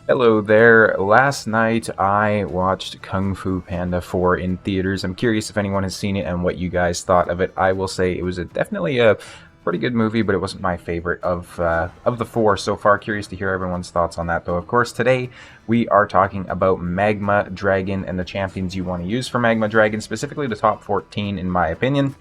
Hello there. Last night I watched Kung Fu Panda 4 in theaters. I'm curious if anyone has seen it and what you guys thought of it. I will say it was definitely a pretty good movie, but it wasn't my favorite of the four so far. Curious to hear everyone's thoughts on that, though. Of course, today we are talking about Magma Dragon and the champions you want to use for Magma Dragon, specifically the top 14, in my opinion.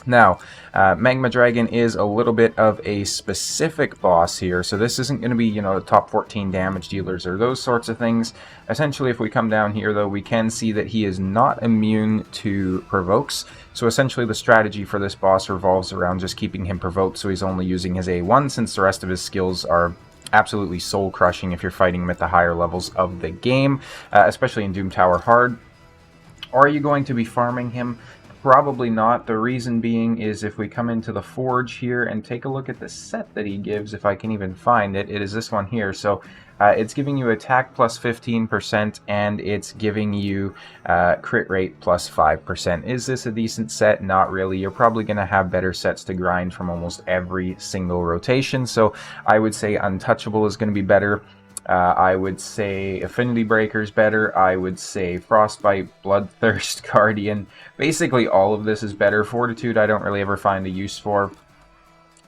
Now, Magma Dragon is a little bit of a specific boss here, so this isn't going to be, the top 14 damage dealers or those sorts of things. Essentially, if we come down here, though, we can see that he is not immune to provokes, so essentially the strategy for this boss revolves around just keeping him provoked, so he's only using his A1, since the rest of his skills are absolutely soul-crushing if you're fighting him at the higher levels of the game, especially in Doom Tower Hard. Are you going to be farming him? Probably not. The reason being is if we come into the forge here and take a look at the set that he gives, if I can even find it, it is this one here. So it's giving you attack plus 15% and it's giving you crit rate plus 5%. Is this a decent set? Not really. You're probably going to have better sets to grind from almost every single rotation. So I would say Untouchable is going to be better. I would say Affinity Breaker's better. I would say Frostbite, Bloodthirst, Guardian. Basically, all of this is better. Fortitude, I don't really ever find a use for.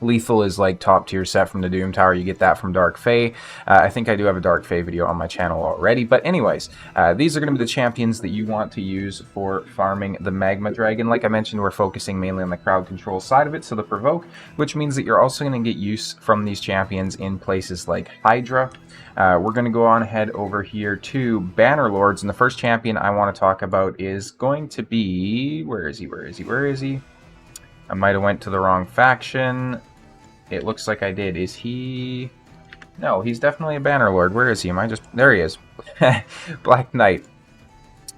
Lethal is like top tier set from the Doom Tower. You get that from Dark Fae. I think I do have a Dark Fae video on my channel already. But anyways, these are going to be the champions that you want to use for farming the Magma Dragon. Like I mentioned, we're focusing mainly on the crowd control side of it, so the provoke, which means that you're also going to get use from these champions in places like Hydra. We're going to go on ahead over here to Banner Lords, and the first champion I want to talk about is going to be... Where is he? I might have went to the wrong faction. It looks like I did. Is he... No, he's definitely a Banner Lord. Where is he? Am I just... There he is. Black Knight.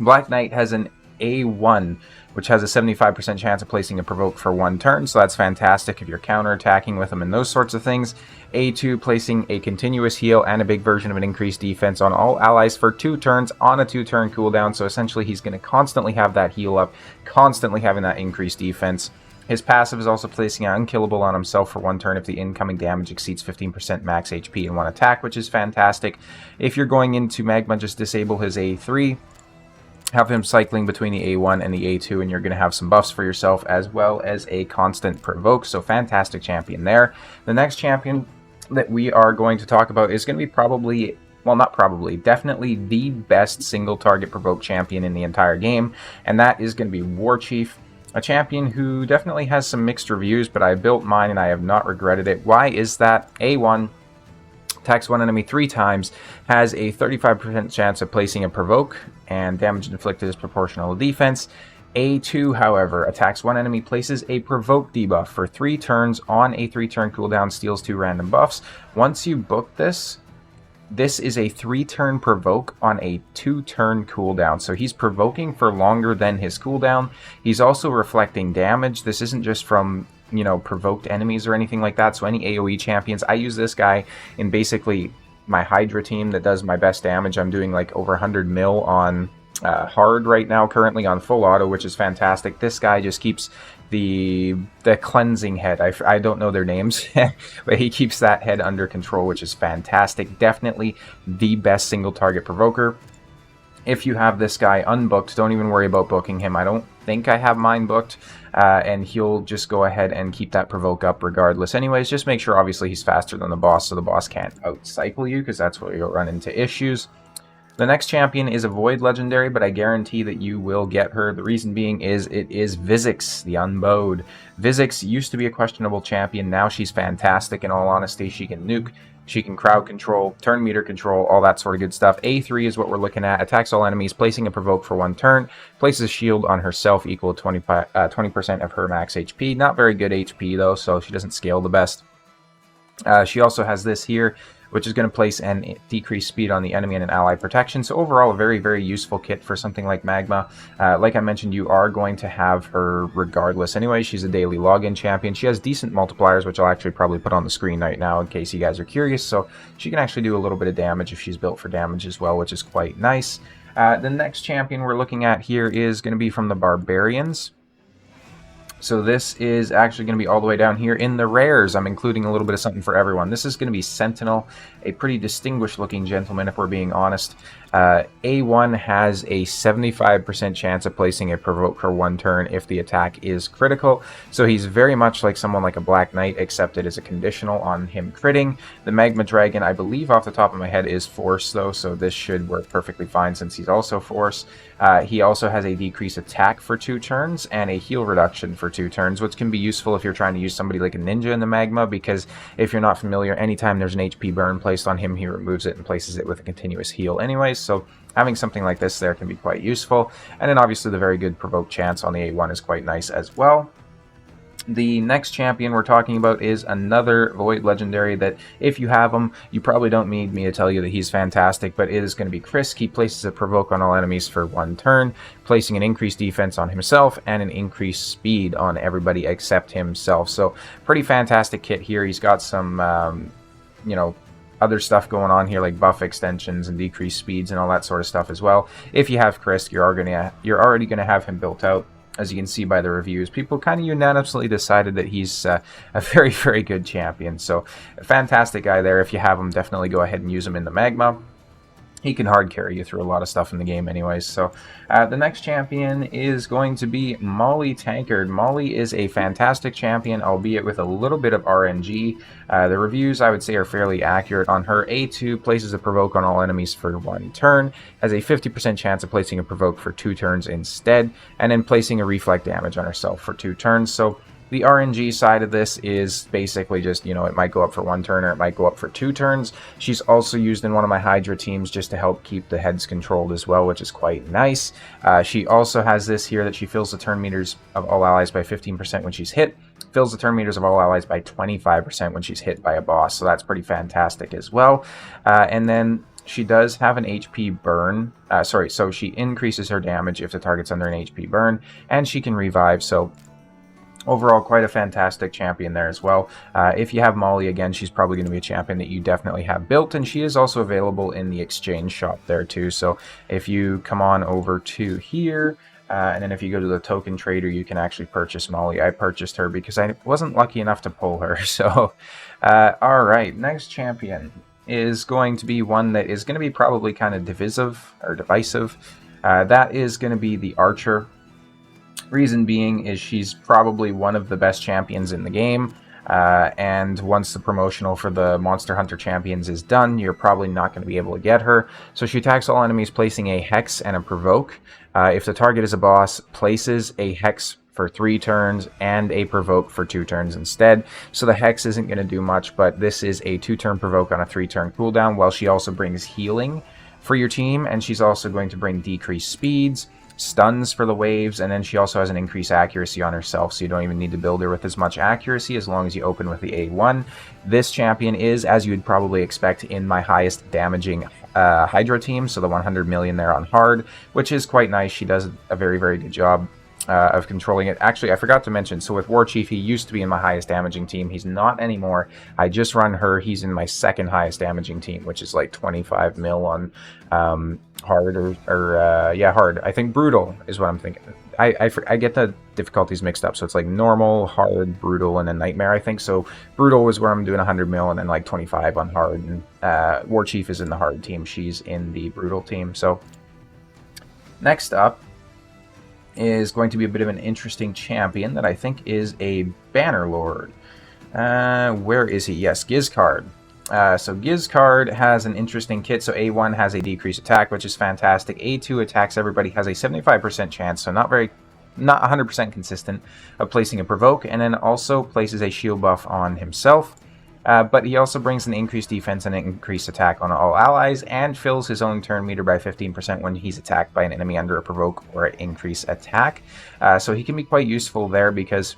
Black Knight has an A1, which has a 75% chance of placing a provoke for one turn, so that's fantastic if you're counterattacking with him and those sorts of things. A2, placing a continuous heal and a big version of an increased defense on all allies for 2 turns on a 2-turn cooldown, so essentially he's going to constantly have that heal up, constantly having that increased defense. His passive is also placing an unkillable on himself for 1 turn if the incoming damage exceeds 15% max HP in 1 attack, which is fantastic. If you're going into Magma, just disable his A3, have him cycling between the A1 and the A2, and you're going to have some buffs for yourself as well as a constant provoke, so fantastic champion there. The next champion that we are going to talk about is going to be probably... Well, not probably, definitely the best single target provoke champion in the entire game, and that is going to be War Chief. A champion who definitely has some mixed reviews, but I built mine and I have not regretted it. Why is that? A1, attacks one enemy 3 times, has a 35% chance of placing a provoke, and damage inflicted is proportional to defense. A2, however, attacks one enemy, places a provoke debuff for 3 turns on a 3-turn cooldown, steals 2 random buffs. Once you book this, this is a 3-turn provoke on a 2-turn cooldown. So he's provoking for longer than his cooldown. He's also reflecting damage. This isn't just from, provoked enemies or anything like that. So any AoE champions, I use this guy in basically my Hydra team that does my best damage. I'm doing like over 100 mil on hard right now, currently on full auto, which is fantastic. This guy just keeps the cleansing head. I don't know their names, but he keeps that head under control, which is fantastic. Definitely the best single target provoker. If you have this guy unbooked, don't even worry about booking him. I don't think I have mine booked, and he'll just go ahead and keep that provoke up regardless. Anyways, just make sure obviously he's faster than the boss, so the boss can't outcycle you, because that's where you'll run into issues. The next champion is a Void Legendary, but I guarantee that you will get her. The reason being is it is Vizix, the Unbowed. Vizix used to be a questionable champion. Now she's fantastic, in all honesty. She can nuke, she can crowd control, turn meter control, all that sort of good stuff. A3 is what we're looking at. Attacks all enemies, placing a provoke for 1 turn. Places a shield on herself equal to 20% of her max HP. Not very good HP, though, so she doesn't scale the best. She also has this here, which is going to place an decreased speed on the enemy and an ally protection. So overall, a very, very useful kit for something like Magma. Like I mentioned, you are going to have her regardless anyway. She's a daily login champion. She has decent multipliers, which I'll actually probably put on the screen right now in case you guys are curious. So she can actually do a little bit of damage if she's built for damage as well, which is quite nice. The next champion we're looking at here is going to be from the Barbarians. So this is actually going to be all the way down here in the rares. I'm including a little bit of something for everyone. This is going to be Sentinel, a pretty distinguished looking gentleman if we're being honest. A1 has a 75% chance of placing a provoke for 1 turn if the attack is critical. So he's very much like someone like a Black Knight, except it is a conditional on him critting. The Magma Dragon, I believe off the top of my head, is Force though, so this should work perfectly fine since he's also Force. He also has a decreased attack for 2 turns and a heal reduction for 2 turns, which can be useful if you're trying to use somebody like a ninja in the Magma, because if you're not familiar, anytime there's an HP burn placed on him, he removes it and places it with a continuous heal anyways, so having something like this there can be quite useful. And then obviously the very good provoke chance on the A1 is quite nice as well. The next champion we're talking about is another Void Legendary that, if you have him, you probably don't need me to tell you that he's fantastic, but it is going to be Krisk. He places a provoke on all enemies for 1 turn, placing an increased defense on himself and an increased speed on everybody except himself. So pretty fantastic kit here. He's got some, you know, other stuff going on here like buff extensions and decreased speeds and all that sort of stuff as well. If you have Krisk, you're already gonna have him built out. As you can see by the reviews, people kind of unanimously decided that he's a very, very good champion. So a fantastic guy there. If you have him, definitely go ahead and use him in the Magma. He can hard carry you through a lot of stuff in the game anyways. So the next champion is going to be Molly Tankard. Molly is a fantastic champion, albeit with a little bit of RNG. The reviews, I would say, are fairly accurate on her. A2 places a provoke on all enemies for 1 turn, has a 50% chance of placing a provoke for 2 turns instead, and then placing a reflect damage on herself for 2 turns. So the RNG side of this is basically just, you know, it might go up for 1 turn or it might go up for 2 turns. She's also used in one of my Hydra teams just to help keep the heads controlled as well, which is quite nice. She also has this here that she fills the turn meters of all allies by 15% when she's hit, fills the turn meters of all allies by 25% when she's hit by a boss, so that's pretty fantastic as well. And then she does have an HP burn, so she increases her damage if the target's under an HP burn, and she can revive, so overall, quite a fantastic champion there as well. If you have Molly, again, she's probably going to be a champion that you definitely have built, and she is also available in the exchange shop there too. So if you come on over to here, and then if you go to the token trader, you can actually purchase Molly. I purchased her because I wasn't lucky enough to pull her. So, all right, next champion is going to be one that is going to be probably kind of divisive. That is going to be the Archer. Reason being is she's probably one of the best champions in the game, and once the promotional for the Monster Hunter Champions is done, you're probably not going to be able to get her. So she attacks all enemies placing a Hex and a Provoke. If the target is a boss, places a Hex for 3 turns and a Provoke for 2 turns instead. So the Hex isn't going to do much, but this is a 2-turn Provoke on a 3-turn cooldown, while she also brings healing for your team, and she's also going to bring decreased speeds, stuns for the waves, and then she also has an increased accuracy on herself, so you don't even need to build her with as much accuracy as long as you open with the A1. This champion is, as you would probably expect, in my highest damaging Hydra team, so the 100 million there on hard, which is quite nice. She does a very, very good job of controlling it. Actually, I forgot to mention, so with War Chief, he used to be in my highest damaging team. He's not anymore. I just run her. He's in my 2nd highest damaging team, which is like 25 mil on hard, yeah, hard. I think brutal is what I'm thinking. I get the difficulties mixed up, so it's like normal, hard, brutal, and then nightmare, I think. So brutal was where I'm doing 100 mil, and then like 25 on hard, and War Chief is in the hard team. She's in the brutal team. So next up is going to be a bit of an interesting champion that I think is a Banner Lord. Where is he? Yes, Gizcard. So Gizcard has an interesting kit. So A1 has a decreased attack, which is fantastic. A2 attacks everybody, has a 75% chance, so not 100% consistent, of placing a Provoke, and then also places a shield buff on himself. But he also brings an increased defense and an increased attack on all allies, and fills his own turn meter by 15% when he's attacked by an enemy under a Provoke or an increased attack. So he can be quite useful there, because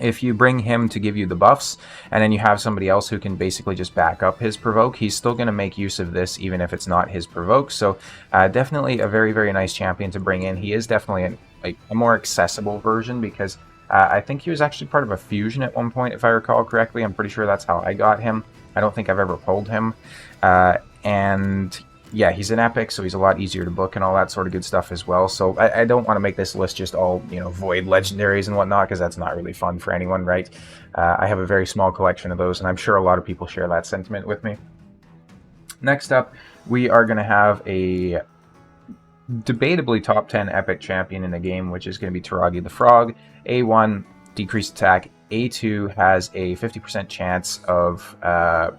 if you bring him to give you the buffs, and then you have somebody else who can basically just back up his Provoke, he's still going to make use of this even if it's not his Provoke. So definitely a very, very nice champion to bring in. He is definitely a more accessible version, because I think he was actually part of a fusion at one point, if I recall correctly. I'm pretty sure that's how I got him. I don't think I've ever pulled him. And yeah, he's an epic, so he's a lot easier to book and all that sort of good stuff as well. So I don't want to make this list just all, void legendaries and whatnot, because that's not really fun for anyone, right? I have a very small collection of those, and I'm sure a lot of people share that sentiment with me. Next up, we are going to have a debatably top 10 epic champion in the game, which is going to be Taragi the Frog. A1, decreased attack. A2 has a 50% chance of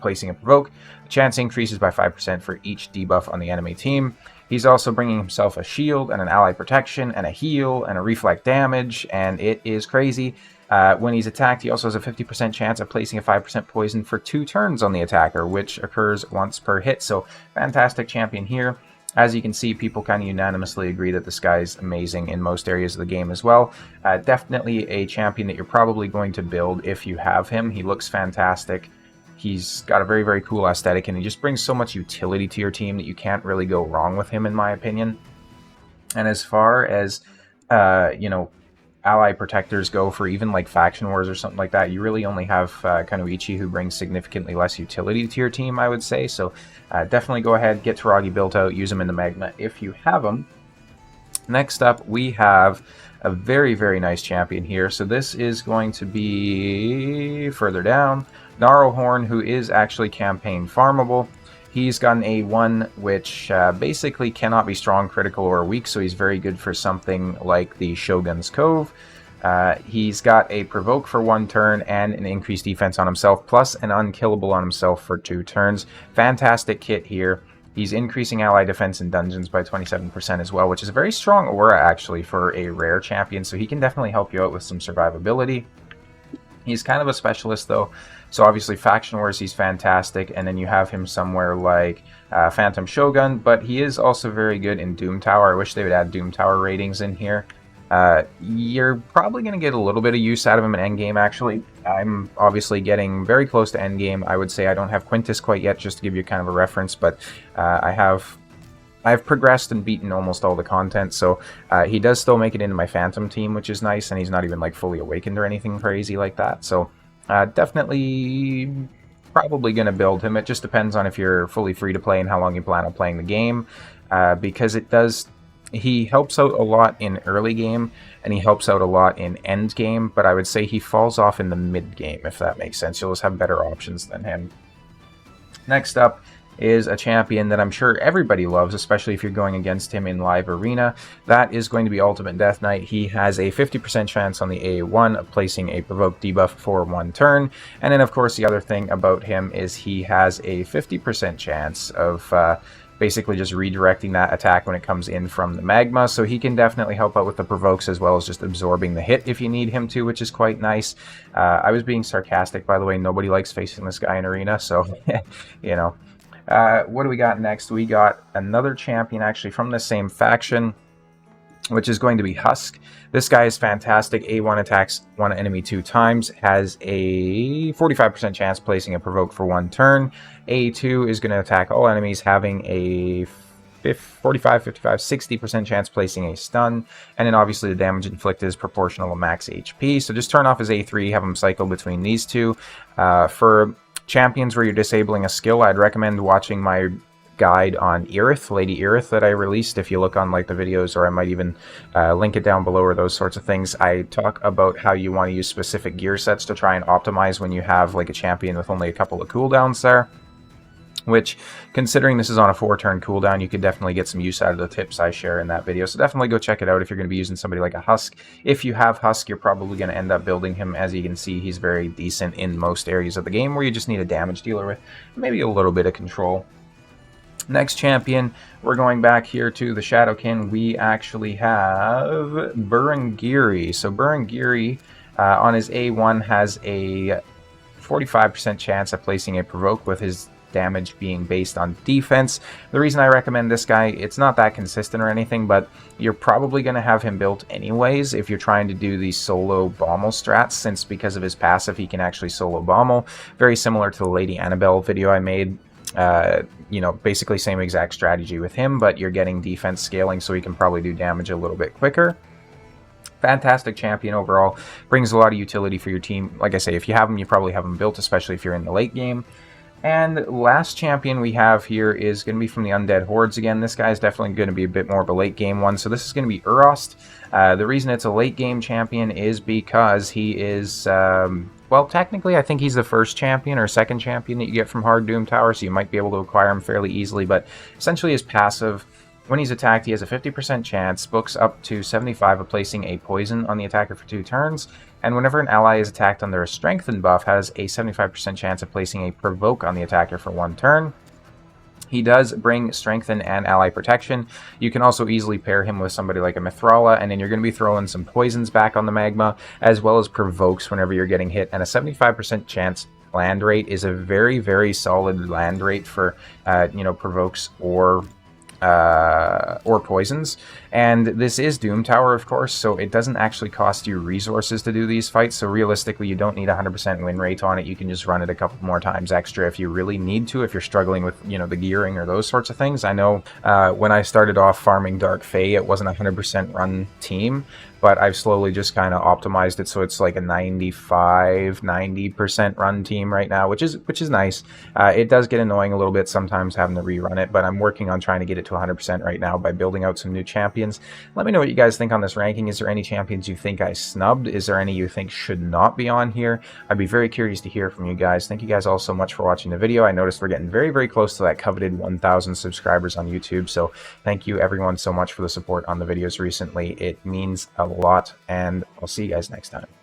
placing a provoke. The chance increases by 5% for each debuff on the enemy team. He's also bringing himself a shield and an ally protection and a heal and a reflect damage, and it is crazy. When he's attacked, he also has a 50% chance of placing a 5% poison for 2 turns on the attacker, which occurs once per hit. So fantastic champion here. As you can see, people kind of unanimously agree that this guy's amazing in most areas of the game as well. Definitely a champion that you're probably going to build if you have him. He looks fantastic. He's got a very, very cool aesthetic, and he just brings so much utility to your team that you can't really go wrong with him, in my opinion. And as far as, ally protectors go for even like faction wars or something like that, you really only have Kanoichi, who brings significantly less utility to your team, I would say. So definitely go ahead, get Taragi built out, use him in the Magma if you have him. Next up, we have a very, very nice champion here. So this is going to be further down. Gnarlhorn, who is actually campaign farmable. He's got an A1, which basically cannot be strong, critical, or weak, so he's very good for something like the Shogun's Cove. He's got a provoke for 1 turn and an increased defense on himself, plus an unkillable on himself for 2 turns. Fantastic kit here. He's increasing ally defense in dungeons by 27% as well, which is a very strong aura, actually, for a rare champion, so he can definitely help you out with some survivability. He's kind of a specialist, though, so obviously Faction Wars, he's fantastic, and then you have him somewhere like Phantom Shogun, but he is also very good in Doom Tower. I wish they would add Doom Tower ratings in here. You're probably going to get a little bit of use out of him in endgame, actually. I'm obviously getting very close to endgame. I would say I don't have Quintus quite yet, just to give you kind of a reference, but I've progressed and beaten almost all the content, so he does still make it into my Phantom team, which is nice, and he's not even like fully awakened or anything crazy like that. So definitely probably going to build him. It just depends on if you're fully free to play and how long you plan on playing the game, because he helps out a lot in early game, and he helps out a lot in end game, but I would say he falls off in the mid game, if that makes sense. You'll just have better options than him. Next up is a champion that I'm sure everybody loves, especially if you're going against him in live arena. That is going to be Ultimate Death Knight. He has a 50% chance on the A1 of placing a provoke debuff for 1 turn. And then, of course, the other thing about him is he has a 50% chance of basically just redirecting that attack when it comes in from the Magma, so he can definitely help out with the provokes as well as just absorbing the hit if you need him to, which is quite nice. I was being sarcastic, by the way. Nobody likes facing this guy in arena, so, what do we got next? We got another champion, actually, from the same faction, which is going to be Husk. This guy is fantastic. A1 attacks 1 enemy 2 times, has a 45% chance placing a provoke for 1 turn. A2 is going to attack all enemies, having a 45, 55, 60% chance placing a stun. And then obviously the damage inflicted is proportional to max HP. So just turn off his A3, have him cycle between these two. For champions where you're disabling a skill, I'd recommend watching my guide on Irith, Lady Irith, that I released. If you look on like the videos, or I might even link it down below, or those sorts of things, I talk about how you want to use specific gear sets to try and optimize when you have like a champion with only a couple of cooldowns there. Which, considering this is on a 4-turn cooldown, you could definitely get some use out of the tips I share in that video. So definitely go check it out if you're going to be using somebody like a Husk. If you have Husk, you're probably going to end up building him. As you can see, he's very decent in most areas of the game where you just need a damage dealer with maybe a little bit of control. Next champion, we're going back here to the Shadowkin. We actually have Burangiri. So Burangiri on his A1 has a 45% chance of placing a provoke, with his damage being based on defense. The reason I recommend this guy, it's not that consistent or anything, but you're probably going to have him built anyways if you're trying to do these solo Bommel strats, since because of his passive he can actually solo Bommel. Very similar to the Lady Annabelle video I made. Basically same exact strategy with him, but you're getting defense scaling, so he can probably do damage a little bit quicker. Fantastic champion overall. Brings a lot of utility for your team. Like I say, if you have him, you probably have him built, especially if you're in the late game. And last champion we have here is going to be from the Undead Hordes again. This guy's definitely going to be a bit more of a late game one. So this is going to be Urost. The reason it's a late game champion is because he is, well, technically I think he's the first champion or second champion that you get from Hard Doom Tower, so you might be able to acquire him fairly easily. But essentially his passive, when he's attacked, he has a 50% chance, books up to 75 of placing a poison on the attacker for 2 turns, and whenever an ally is attacked under a strengthened buff, has a 75% chance of placing a provoke on the attacker for 1 turn. He does bring strengthen and ally protection. You can also easily pair him with somebody like a Mithrala, and then you're going to be throwing some poisons back on the magma, as well as provokes whenever you're getting hit, and a 75% chance land rate is a very, very solid land rate for, provokes or poisons. And this is Doom Tower, of course, so it doesn't actually cost you resources to do these fights, so realistically you don't need 100% win rate on it. You can just run it a couple more times extra if you really need to, if you're struggling with, the gearing or those sorts of things. I know when I started off farming Dark Fae, it wasn't a 100% run team, but I've slowly just kind of optimized it so it's like a 90% run team right now, which is nice. It does get annoying a little bit sometimes having to rerun it, but I'm working on trying to get it to 100% right now by building out some new champions. Let me know what you guys think on this ranking. Is there any champions you think I snubbed? Is there any you think should not be on here? I'd be very curious to hear from you guys. Thank you guys all so much for watching the video. I noticed we're getting very, very close to that coveted 1,000 subscribers on YouTube, so thank you everyone so much for the support on the videos recently. It means a lot, and I'll see you guys next time.